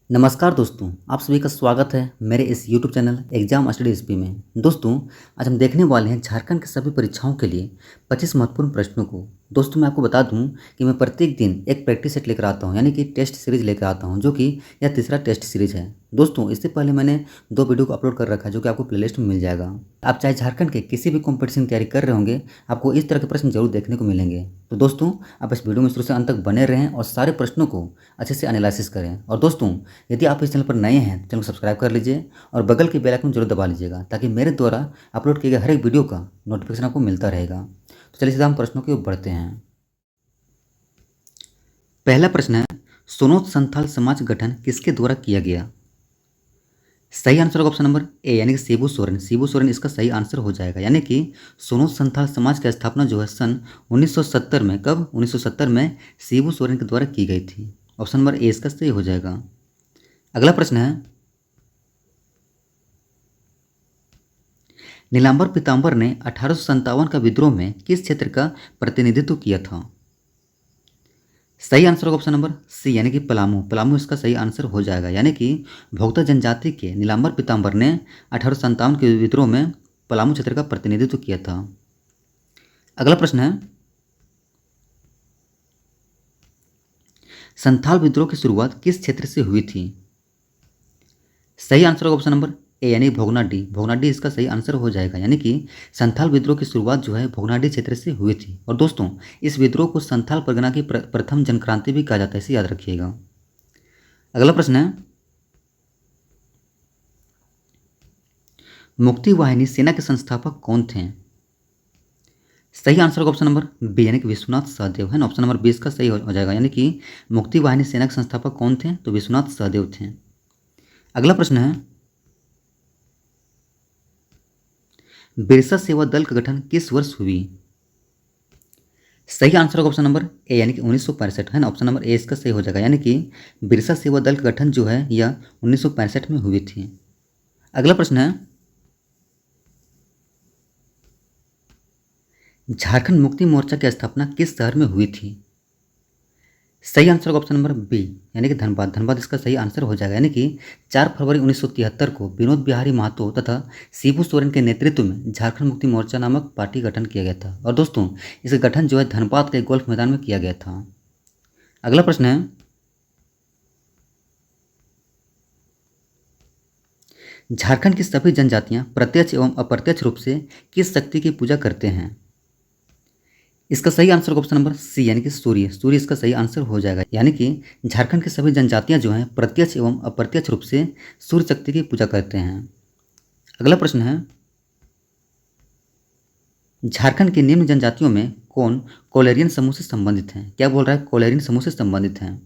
नमस्कार दोस्तों, आप सभी का स्वागत है मेरे इस YouTube channel exam study SP में। दोस्तों, आज हम देखने वाले हैं झारखंड के सभी परीक्षाओं के लिए 25 महत्वपूर्ण प्रश्नों को। दोस्तों, मैं आपको बता दूं कि मैं प्रत्येक दिन एक प्रैक्टिस सेट लेकर आता हूं, यानी कि टेस्ट सीरीज लेकर आता हूं, जो कि यह तीसरा टेस्ट सीरीज है। दोस्तों, इससे पहले मैंने 2 वीडियो को अपलोड कर रखा है, जो कि आपको प्लेलिस्ट में मिल जाएगा। आप चाहे झारखंड के किसी भी कॉम्पिटिशन की तैयारी कर रहे होंगे, आपको इस तरह के प्रश्न जरूर देखने को मिलेंगे। तो दोस्तों, आप इस वीडियो में शुरू से अंत तक बने रहें और सारे प्रश्नों को अच्छे से एनालिसिस करें। और दोस्तों, यदि आप इस चैनल पर नए हैं तो चैनल को सब्सक्राइब कर लीजिए और बगल के बेल आइकन जरूर दबा लीजिएगा, ताकि मेरे द्वारा अपलोड किए गए हर एक वीडियो का नोटिफिकेशन आपको मिलता रहेगा। तो चलिए सीधा हम प्रश्नों की ओर बढ़ते हैं। पहला प्रश्न है, सोनोत संथाल समाज गठन किसके द्वारा किया गया? सही आंसर होगा ऑप्शन नंबर ए, यानी कि शिबू सोरेन। शिबू सोरेन इसका सही आंसर हो जाएगा, यानी कि सोनोत संथाल समाज की स्थापना जो है सन 1970 में, कब? 1970 में शिबू सोरेन के द्वारा की गई थी। ऑप्शन नंबर ए इसका सही हो जाएगा। अगला प्रश्न है, नीलांबर पीताम्बर ने 1857 का विद्रोह में किस क्षेत्र का प्रतिनिधित्व किया था? सही आंसर होगा ऑप्शन नंबर सी, यानी कि पलामू। पलामू इसका सही आंसर हो जाएगा, यानी कि भोक्ता जनजाति के नीलांबर पीताम्बर ने 1857 के विद्रोह में पलामू क्षेत्र का प्रतिनिधित्व किया था। अगला प्रश्न है, संथाल विद्रोह की शुरुआत किस क्षेत्र से हुई थी? सही आंसर होगा ऑप्शन नंबर ए, यानी भोगनाडी। भोगनाडी इसका सही आंसर हो जाएगा, यानी कि संथाल विद्रोह की शुरुआत जो है भोगनाडी क्षेत्र से हुई थी। और दोस्तों, इस विद्रोह को संथाल परगना की प्रथम जनक्रांति भी कहा जाता है, इसे याद रखिएगा। अगला प्रश्न है, मुक्ति वाहिनी सेना के संस्थापक कौन थे? सही आंसर होगा ऑप्शन नंबर बी, यानी कि विश्वनाथ सहदेव, है ना। ऑप्शन नंबर 20 का सही हो जाएगा, यानी कि मुक्ति वाहिनी सेना के संस्थापक कौन थे? तो विश्वनाथ सहदेव थे। अगला प्रश्न है, बिरसा सेवा दल का गठन किस वर्ष हुई? सही आंसर होगा ऑप्शन नंबर ए, यानी कि 1965, है ना। ऑप्शन नंबर ए इसका सही हो जाएगा, यानी कि बिरसा सेवा दल का गठन जो है यह 1965 में हुई थी। अगला प्रश्न है, झारखंड मुक्ति मोर्चा की स्थापना किस शहर में हुई थी? सही आंसर होगा ऑप्शन नंबर बी, यानी कि धनबाद। धनबाद इसका सही आंसर हो जाएगा, यानी कि 4 फरवरी 1973 को विनोद बिहारी महतो तथा शिबू सोरेन के नेतृत्व में झारखंड मुक्ति मोर्चा नामक पार्टी का गठन किया गया था। और दोस्तों, इसका गठन जो है धनबाद के गोल्फ मैदान में किया गया था। अगला प्रश्न है, झारखंड की सभी जनजातियां प्रत्यक्ष एवं अप्रत्यक्ष रूप से किस शक्ति की पूजा करते हैं? इसका सही आंसर होगा ऑप्शन नंबर सी, यानी कि सूर्य। सूर्य इसका सही आंसर हो जाएगा, यानी कि झारखंड की सभी जनजातियां जो हैं प्रत्यक्ष एवं अप्रत्यक्ष रूप से सूर्य शक्ति की पूजा करते हैं। अगला प्रश्न है, झारखंड की निम्न जनजातियों में कौन कोलेरियन समूह से संबंधित हैं? क्या बोल रहा है? कोलेरियन समूह से संबंधित हैं।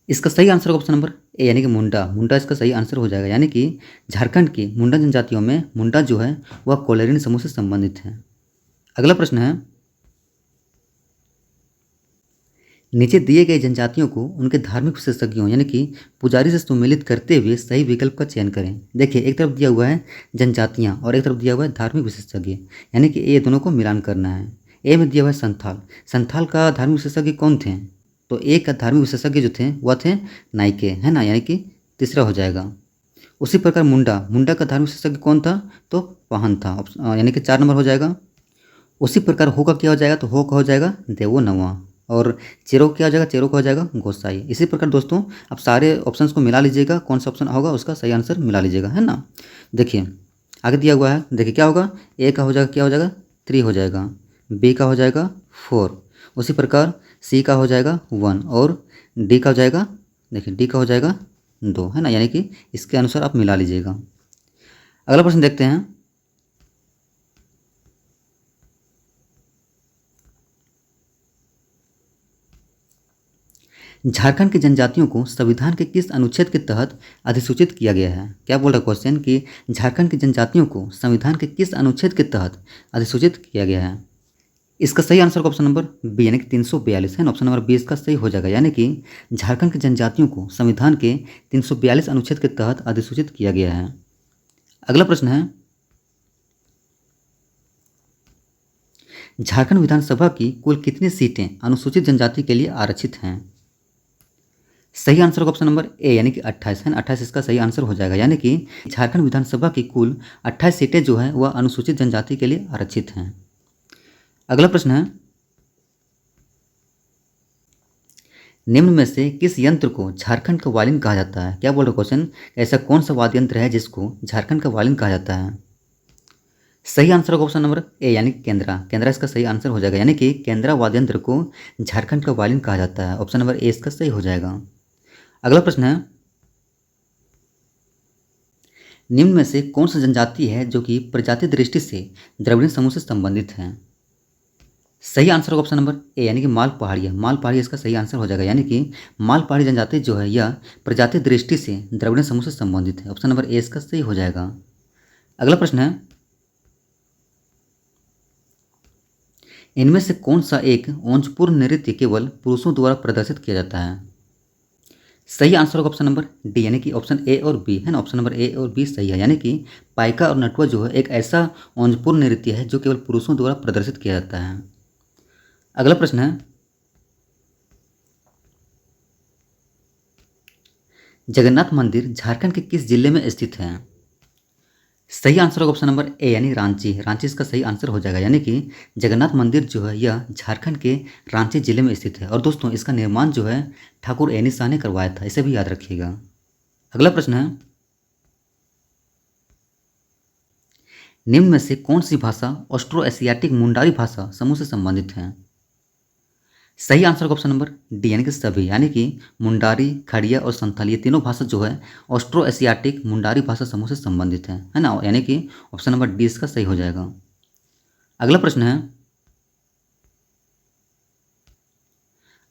इसका सही आंसर होगा ऑप्शन नंबर ए, यानी कि मुंडा। मुंडा इसका सही आंसर हो जाएगा, यानी कि झारखंड की मुंडा जनजातियों में मुंडा जो है वह कोलेरियन समूह से संबंधित है। अगला प्रश्न है, नीचे दिए गए जनजातियों को उनके धार्मिक विशेषज्ञों यानी कि पुजारी से सम्मिलित करते हुए सही विकल्प का चयन करें। देखिए, एक तरफ दिया हुआ है जनजातियां और एक तरफ दिया हुआ है धार्मिक विशेषज्ञ, यानी कि ये दोनों को मिलान करना है। ए में दिया हुआ है संथाल। संथाल का धार्मिक विशेषज्ञ कौन थे? तो ए का धार्मिक विशेषज्ञ जो थे वह थे नाइके, है ना, यानी कि तीसरा हो जाएगा। उसी प्रकार मुंडा, मुंडा का धार्मिक विशेषज्ञ कौन था? तो पाहन था, यानी कि 4 नंबर हो जाएगा। उसी प्रकार हो का क्या हो जाएगा? तो हो का हो जाएगा देवो नवा। और चेरो क्या हो जाएगा? चेरो का हो जाएगा गोसाई। इसी प्रकार दोस्तों आप सारे ऑप्शंस को मिला लीजिएगा, कौन सा ऑप्शन होगा उसका सही आंसर मिला लीजिएगा, है ना। देखिए आगे दिया हुआ है, देखिए क्या होगा, ए का हो जाएगा क्या हो जाएगा 3 हो जाएगा, बी का हो जाएगा 4, उसी प्रकार सी का हो जाएगा 1 और डी का हो जाएगा, देखिए डी का हो जाएगा 2, है ना, यानी कि इसके अनुसार आप मिला लीजिएगा। अगला प्रश्न देखते हैं, झारखंड की जनजातियों को संविधान के किस अनुच्छेद के तहत अधिसूचित किया गया है? क्या बोल रहा है क्वेश्चन कि झारखंड की जनजातियों को संविधान के किस अनुच्छेद के तहत अधिसूचित किया गया है? इसका सही आंसर ऑप्शन नंबर बी, यानी कि 342 है ना। ऑप्शन नंबर बी इसका सही हो जाएगा, यानी कि झारखंड की जनजातियों को संविधान के 342 अनुच्छेद के तहत अधिसूचित किया गया है। अगला प्रश्न है, झारखंड विधानसभा की कुल कितनी सीटें अनुसूचित जनजाति के लिए आरक्षित हैं? सही आंसर होगा ऑप्शन नंबर ए यानी कि 28 है ना, 28 इसका सही आंसर हो जाएगा। यानी कि झारखंड विधानसभा की कुल 28 सीटें जो है वह अनुसूचित जनजाति के लिए आरक्षित हैं। अगला प्रश्न है, निम्न में से किस यंत्र को झारखंड का वायलिन कहा जाता है? क्या बोल रहे क्वेश्चन, ऐसा कौन सा वाद्य यंत्र है जिसको झारखंड का वायलिन कहा जाता है? सही आंसर होगा ऑप्शन नंबर ए यानी केंद्रा। केंद्रा इसका सही आंसर हो जाएगा। यानी कि केंद्रा वाद्य यंत्र को झारखंड का वायलिन कहा जाता है। ऑप्शन नंबर ए इसका सही हो जाएगा। अगला प्रश्न है, निम्न में से कौन सा जनजाति है जो कि प्रजाति दृष्टि से द्रविड़ समूह से संबंधित है? सही आंसर होगा ऑप्शन नंबर ए यानी कि माल पहाड़िया। माल पहाड़िया इसका सही आंसर हो जाएगा। यानी कि माल पहाड़ी जनजाति जो है यह प्रजाति दृष्टि से द्रविड़ समूह से संबंधित है। ऑप्शन नंबर ए इसका सही हो जाएगा। अगला प्रश्न है, इनमें से कौन सा एक औंचपूर्ण नृत्य केवल पुरुषों द्वारा प्रदर्शित किया जाता है? सही आंसर होगा ऑप्शन नंबर डी यानी कि ऑप्शन ए और बी है ना। ऑप्शन नंबर ए और बी सही है। यानी कि पाइका और नटुआ जो है एक ऐसा औंचपूर्ण नृत्य है जो केवल पुरुषों द्वारा प्रदर्शित किया जाता है। अगला प्रश्न है, जगन्नाथ मंदिर झारखंड के किस जिले में स्थित है? सही आंसर होगा ऑप्शन नंबर ए यानी रांची। रांची इसका सही आंसर हो जाएगा। यानी कि जगन्नाथ मंदिर जो है यह झारखंड के रांची जिले में स्थित है। और दोस्तों इसका निर्माण जो है ठाकुर एनी शाह ने करवाया था, इसे भी याद रखिएगा। अगला प्रश्न है, निम्न में से कौन सी भाषा ऑस्ट्रो एशियाटिक मुंडारी भाषा समूह से संबंधित है? सही आंसर होगा ऑप्शन नंबर डी यानी कि सभी। यानी कि मुंडारी, खड़िया और संथाल ये तीनों भाषा जो है ऑस्ट्रो एशियाटिक मुंडारी भाषा समूह से संबंधित है ना। यानी कि ऑप्शन नंबर डी इसका सही हो जाएगा। अगला प्रश्न है,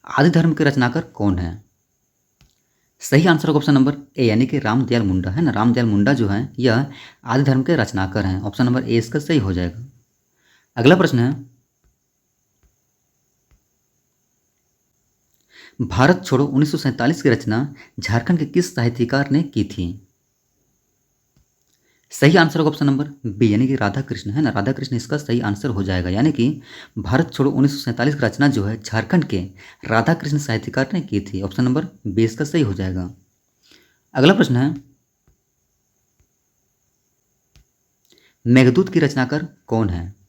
आदि धर्म के रचनाकार कौन है? सही आंसर होगा ऑप्शन नंबर ए यानी कि रामदयाल मुंडा है ना। रामदयाल मुंडा जो है यह आदि धर्म के रचनाकार हैं। ऑप्शन नंबर ए इसका सही हो जाएगा। अगला प्रश्न है, भारत छोड़ो 1947 की रचना झारखंड के किस साहित्यकार ने की थी? सही आंसर होगा ऑप्शन नंबर बी यानी कि राधा कृष्ण है ना। राधा कृष्ण इसका सही आंसर हो जाएगा। यानी कि भारत छोड़ो 1947 की रचना जो है झारखंड के राधा कृष्ण साहित्यकार ने की थी। ऑप्शन नंबर बी इसका सही हो जाएगा। अगला प्रश्न है, मेघदूत की रचनाकार कौन है?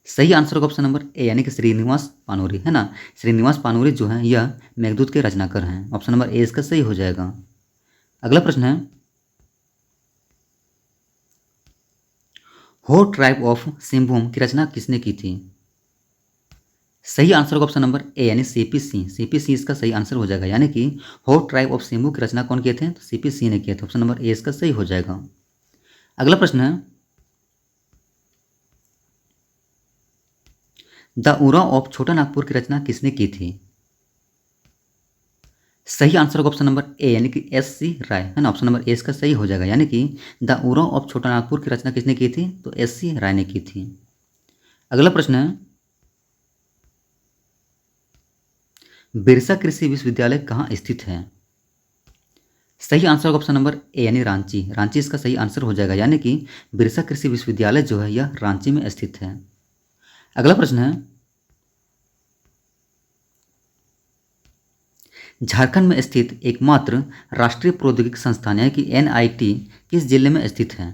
सही आंसर होगा ऑप्शन नंबर ए यानी कि श्रीनिवास पानोरी है ना। श्रीनिवास पानोरी जो है यह मेघदूत के रचनाकार हैं। ऑप्शन नंबर ए इसका सही हो जाएगा। अगला प्रश्न है, हो ट्राइब ऑफ सिंहभूम की रचना किसने की थी? सही आंसर होगा ऑप्शन नंबर ए यानी सीपी सिंह। सीपी सिंह इसका सही आंसर हो जाएगा। यानी कि हो ट्राइब ऑफ सिंहभूम की रचना कौन किए थे? तो सीपी सिंह ने किए थे। ऑप्शन नंबर ए इसका सही हो जाएगा। अगला प्रश्न है, द उरा ऑफ छोटा नागपुर की रचना किसने की थी? सही आंसर होगा ऑप्शन नंबर ए यानी कि एस सी राय है ना। ऑप्शन नंबर ए इसका सही हो जाएगा। यानी कि द उरा ऑफ छोटा नागपुर की रचना किसने की थी? तो एस सी राय ने की थी। अगला प्रश्न है, बिरसा कृषि विश्वविद्यालय कहाँ स्थित है? सही आंसर होगा ऑप्शन नंबर ए यानी रांची। रांची इसका सही आंसर हो जाएगा। यानी कि बिरसा कृषि विश्वविद्यालय जो है यह रांची में स्थित है। अगला प्रश्न है, झारखंड में स्थित एकमात्र राष्ट्रीय प्रौद्योगिकी संस्थान यानी कि एनआईटी किस जिले में स्थित है?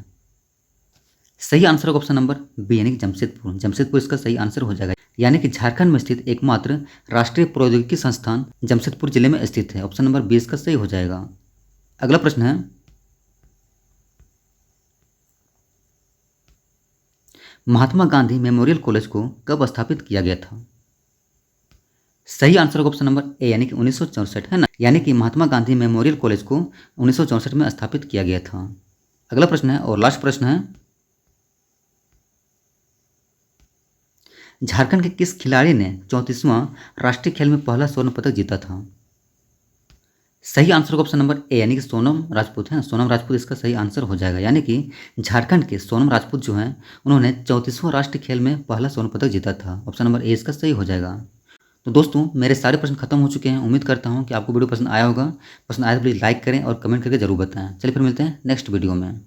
सही आंसर होगा ऑप्शन नंबर बी यानी कि जमशेदपुर। जमशेदपुर इसका सही आंसर हो जाएगा। यानी कि झारखंड में स्थित एकमात्र राष्ट्रीय प्रौद्योगिकी संस्थान जमशेदपुर जिले में स्थित है। ऑप्शन नंबर बी इसका सही हो जाएगा। अगला प्रश्न है, महात्मा गांधी मेमोरियल कॉलेज को कब स्थापित किया गया था? सही आंसर होगा ऑप्शन नंबर ए यानी कि 1964 है ना। यानी कि महात्मा गांधी मेमोरियल कॉलेज को 1964 में स्थापित किया गया था। अगला प्रश्न है और लास्ट प्रश्न है, झारखंड के किस खिलाड़ी ने 34वां राष्ट्रीय खेल में पहला स्वर्ण पदक जीता था? सही आंसर होगा ऑप्शन नंबर ए यानी कि सोनम राजपूत है। सोनम राजपूत इसका सही आंसर हो जाएगा। यानी कि झारखंड के सोनम राजपूत जो हैं उन्होंने 34वां राष्ट्रीय खेल में पहला स्वर्ण पदक जीता था। ऑप्शन नंबर ए इसका सही हो जाएगा। तो दोस्तों मेरे सारे प्रश्न खत्म हो चुके हैं। उम्मीद करता हूँ कि आपको वीडियो पसंद आया होगा। पसंद आया तो प्लीज़ लाइक करें और कमेंट करके जरूर बताएं। चलिए फिर मिलते हैं नेक्स्ट वीडियो में।